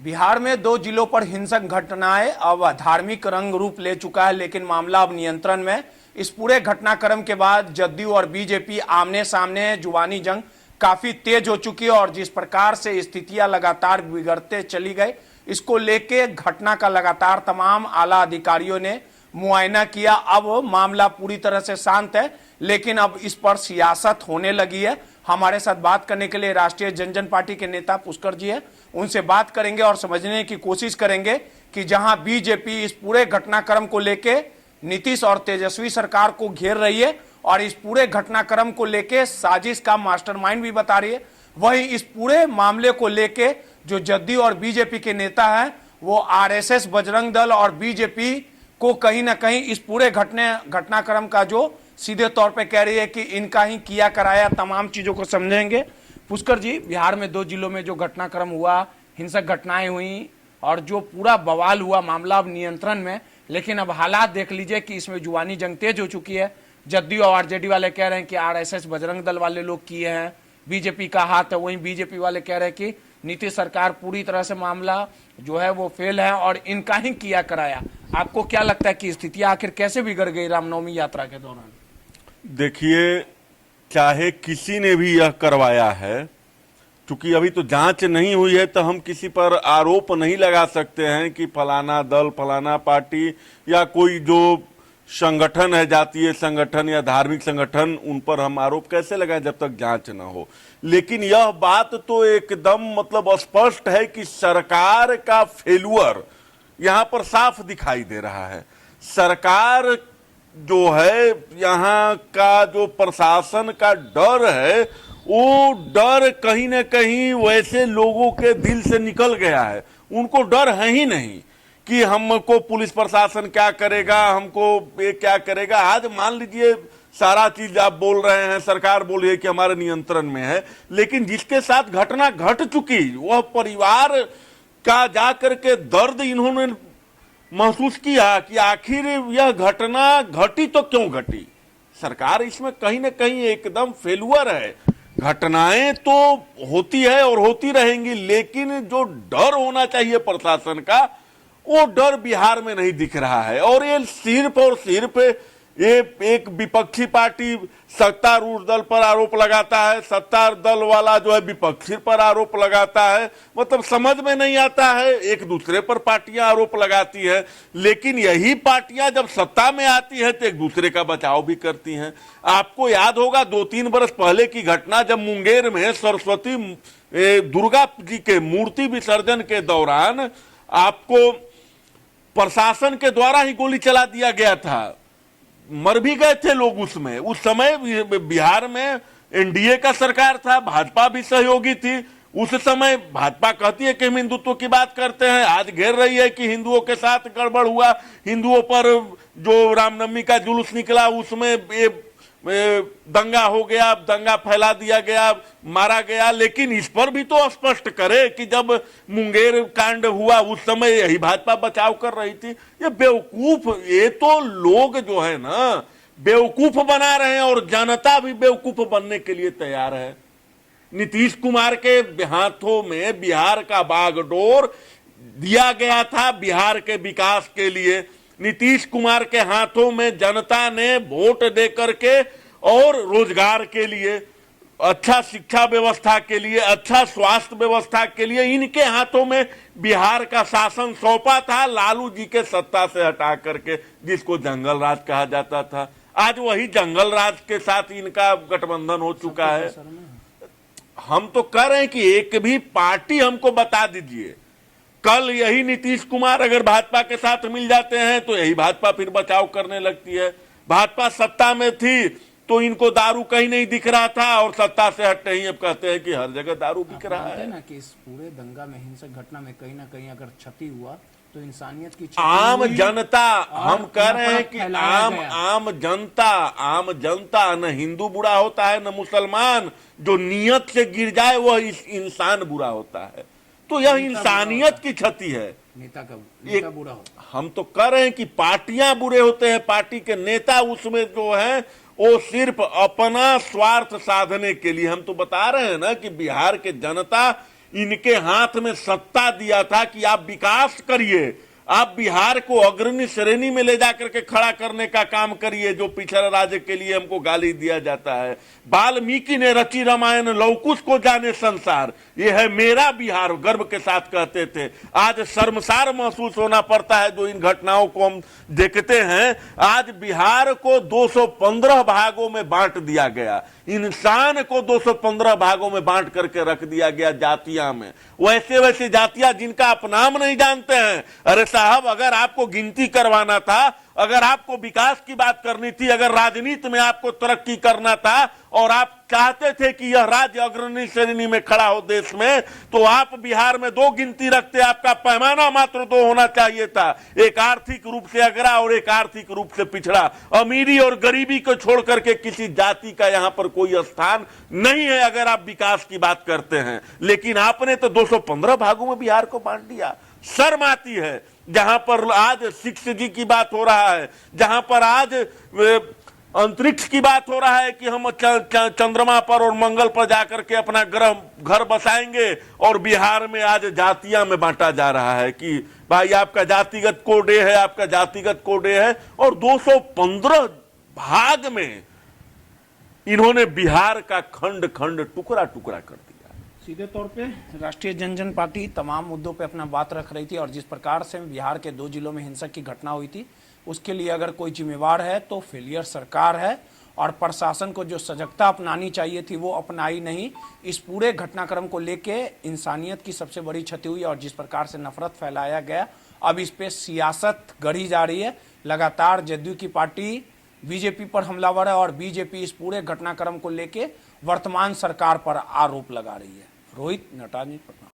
बिहार में 2 जिलों पर हिंसक घटनाएं अब धार्मिक रंग रूप ले चुका है, लेकिन मामला अब नियंत्रण में। इस पूरे घटनाक्रम के बाद जदयू और बीजेपी आमने सामने है। जुबानी जंग काफी तेज हो चुकी है और जिस प्रकार से स्थितियां लगातार बिगड़ते चली गई, इसको लेके घटना का लगातार तमाम आला अधिकारियों ने मुआयना किया। अब मामला पूरी तरह से शांत है, लेकिन अब इस पर सियासत होने लगी है। हमारे साथ बात करने के लिए राष्ट्रीय जनता पार्टी के नेता पुष्कर जी हैं, उनसे बात करेंगे और समझने की कोशिश करेंगे कि जहां बीजेपी इस पूरे घटनाक्रम को लेके नीतीश और तेजस्वी सरकार को घेर रही है और इस पूरे घटनाक्रम को लेके साजिश का मास्टरमाइंड भी बता रही है, वहीं इस पूरे मामले को लेके जो जदयू और बीजेपी के नेता हैं वो आरएसएस, बजरंग दल और बीजेपी को कहीं ना कहीं इस पूरे घटनाक्रम का जो सीधे तौर पे कह रही है कि इनका ही किया कराया। तमाम चीजों को समझेंगे। पुष्कर जी, बिहार में 2 जिलों में जो घटनाक्रम हुआ, हिंसक घटनाएं हुई और जो पूरा बवाल हुआ, मामला अब नियंत्रण में, लेकिन अब हालात देख लीजिए कि इसमें जुबानी जंग तेज हो चुकी है। जदयू और आरजेडी वाले कह रहे हैं कि आरएसएस, बजरंग दल वाले लोग किए हैं, बीजेपी का हाथ है। वहीं बीजेपी वाले कह रहे हैं कि नीतीश सरकार पूरी तरह से मामला जो है वो फेल है और इनका ही किया कराया। आपको क्या लगता है कि स्थितियां आखिर कैसे बिगड़ गई रामनवमी यात्रा के दौरान? देखिए, चाहे किसी ने भी यह करवाया है, क्योंकि अभी तो जांच नहीं हुई है, तो हम किसी पर आरोप नहीं लगा सकते हैं कि फलाना दल, फलाना पार्टी या कोई जो संगठन है, जातीय संगठन या धार्मिक संगठन, उन पर हम आरोप कैसे लगाएं जब तक जांच न हो। लेकिन यह बात तो एकदम मतलब स्पष्ट है कि सरकार का फेल्यूर यहां पर साफ दिखाई दे रहा है। सरकार जो है, यहाँ का जो प्रशासन का डर है, वो डर कहीं ना कहीं वैसे लोगों के दिल से निकल गया है। उनको डर है ही नहीं कि हमको पुलिस प्रशासन क्या करेगा, हमको ये क्या करेगा। आज मान लीजिए सारा चीज आप बोल रहे हैं, सरकार बोल रही है कि हमारे नियंत्रण में है, लेकिन जिसके साथ घटना घट चुकी वह परिवार का जाकर के दर्द इन्होंने महसूस किया कि आखिर यह घटना घटी तो क्यों घटी। सरकार इसमें कहीं ना कहीं एकदम फेल्यूर है। घटनाएं तो होती है और होती रहेंगी, लेकिन जो डर होना चाहिए प्रशासन का, वो डर बिहार में नहीं दिख रहा है। और ये सिर्फ और सिर्फ ये एक विपक्षी पार्टी सत्तारूढ़ दल पर आरोप लगाता है, सत्ता दल वाला जो है विपक्षी पर आरोप लगाता है। मतलब समझ में नहीं आता है, एक दूसरे पर पार्टियां आरोप लगाती है, लेकिन यही पार्टियां जब सत्ता में आती है तो एक दूसरे का बचाव भी करती हैं। आपको याद होगा 2-3 वर्ष पहले की घटना, जब मुंगेर में सरस्वती दुर्गा जी के मूर्ति विसर्जन के दौरान आपको प्रशासन के द्वारा ही गोली चला दिया गया था, मर भी गए थे लोग उसमें। उस समय बिहार में एनडीए का सरकार था, भाजपा भी सहयोगी थी। उस समय भाजपा कहती है कि हम हिंदुत्व की बात करते हैं, आज घेर रही है कि हिंदुओं के साथ गड़बड़ हुआ, हिंदुओं पर जो रामनवमी का जुलूस निकला उसमें ये दंगा हो गया, दंगा फैला दिया गया, मारा गया। लेकिन इस पर भी तो स्पष्ट करे कि जब मुंगेर कांड हुआ उस समय यही भाजपा बचाव कर रही थी। ये बेवकूफ, ये तो लोग जो है ना बेवकूफ बना रहे हैं और जनता भी बेवकूफ बनने के लिए तैयार है। नीतीश कुमार के हाथों में बिहार का बागडोर दिया गया था बिहार के विकास के लिए। नीतीश कुमार के हाथों में जनता ने वोट दे करके और रोजगार के लिए, अच्छा शिक्षा व्यवस्था के लिए, अच्छा स्वास्थ्य व्यवस्था के लिए इनके हाथों में बिहार का शासन सौंपा था, लालू जी के सत्ता से हटा करके, जिसको जंगल राज कहा जाता था। आज वही जंगल राज के साथ इनका गठबंधन हो चुका है। हम तो कह रहे हैं कि एक भी पार्टी हमको बता दीजिए, कल यही नीतीश कुमार अगर भाजपा के साथ मिल जाते हैं तो यही भाजपा फिर बचाव करने लगती है। भाजपा सत्ता में थी तो इनको दारू कहीं नहीं दिख रहा था और सत्ता से हटते ही अब कहते हैं कि हर जगह दारू बिक रहा है ना। कि इस पूरे दंगा में, हिंसक घटना में कहीं ना कहीं अगर क्षति हुआ तो इंसानियत की आम जनता, हम कह रहे हैं कि आम जनता, न हिंदू बुरा होता है न मुसलमान। जो नियत से गिर जाए वह इंसान बुरा होता है। तो यह इंसानियत की क्षति है। नेता बुरा होता है। हम तो कह रहे हैं कि पार्टियां बुरे होते हैं, पार्टी के नेता उसमें जो है वो सिर्फ अपना स्वार्थ साधने के लिए। हम तो बता रहे हैं ना कि बिहार के जनता इनके हाथ में सत्ता दिया था कि आप विकास करिए, आप बिहार को अग्रणी श्रेणी में ले जाकर के खड़ा करने का काम करिए, जो पिछड़ा राज्य के लिए हमको गाली दिया जाता है। वाल्मीकि ने रची रामायण लौकुश को जाने संसार, ये है मेरा बिहार, गर्व के साथ कहते थे। आज शर्मसार महसूस होना पड़ता है जो इन घटनाओं को हम देखते हैं। आज बिहार को 215 भागों में बांट दिया गया, इंसान को 215 भागों में बांट करके रख दिया गया जातियां में, वैसे वैसे जातियां जिनका आप नाम नहीं जानते हैं। अरे साहब, अगर आपको गिनती करवाना था, अगर आपको विकास की बात करनी थी, अगर राजनीति में आपको तरक्की करना था और आप चाहते थे कि यह राज्य अग्रणी श्रेणी में खड़ा हो देश में, तो आप बिहार में 2 गिनती रखते, आपका पैमाना मात्र 2 होना चाहिए था। एक आर्थिक रूप से अगड़ा और एक आर्थिक रूप से पिछड़ा। अमीरी और गरीबी को छोड़ करके किसी जाति का यहां पर कोई स्थान नहीं है अगर आप विकास की बात करते हैं। लेकिन आपने तो 215 भागों में बिहार को बांट दिया। शर्म आती है। जहां पर आज 6G की बात हो रहा है, जहां पर आज अंतरिक्ष की बात हो रहा है कि हम चंद्रमा पर और मंगल पर जाकर के अपना घर बसाएंगे, और बिहार में आज जातियां में बांटा जा रहा है कि भाई आपका जातिगत कोड है, आपका जातिगत कोड है, और 215 भाग में इन्होंने बिहार का खंड खंड टुकड़ा टुकड़ा कर दिया। सीधे तौर पे राष्ट्रीय जनजन पार्टी तमाम मुद्दों पे अपना बात रख रही थी, और जिस प्रकार से बिहार के 2 जिलों में हिंसक की घटना हुई थी, उसके लिए अगर कोई जिम्मेवार है तो फेलियर सरकार है, और प्रशासन को जो सजगता अपनानी चाहिए थी वो अपनाई नहीं। इस पूरे घटनाक्रम को लेके इंसानियत की सबसे बड़ी क्षति हुई, और जिस प्रकार से नफरत फैलाया गया, अब इस पे सियासत गढ़ी जा रही है। लगातार जदयू की पार्टी बीजेपी पर हमलावर है, और बीजेपी इस पूरे घटनाक्रम को लेके वर्तमान सरकार पर आरोप लगा रही है। रोहित, नटराज न्यूज़, पटना।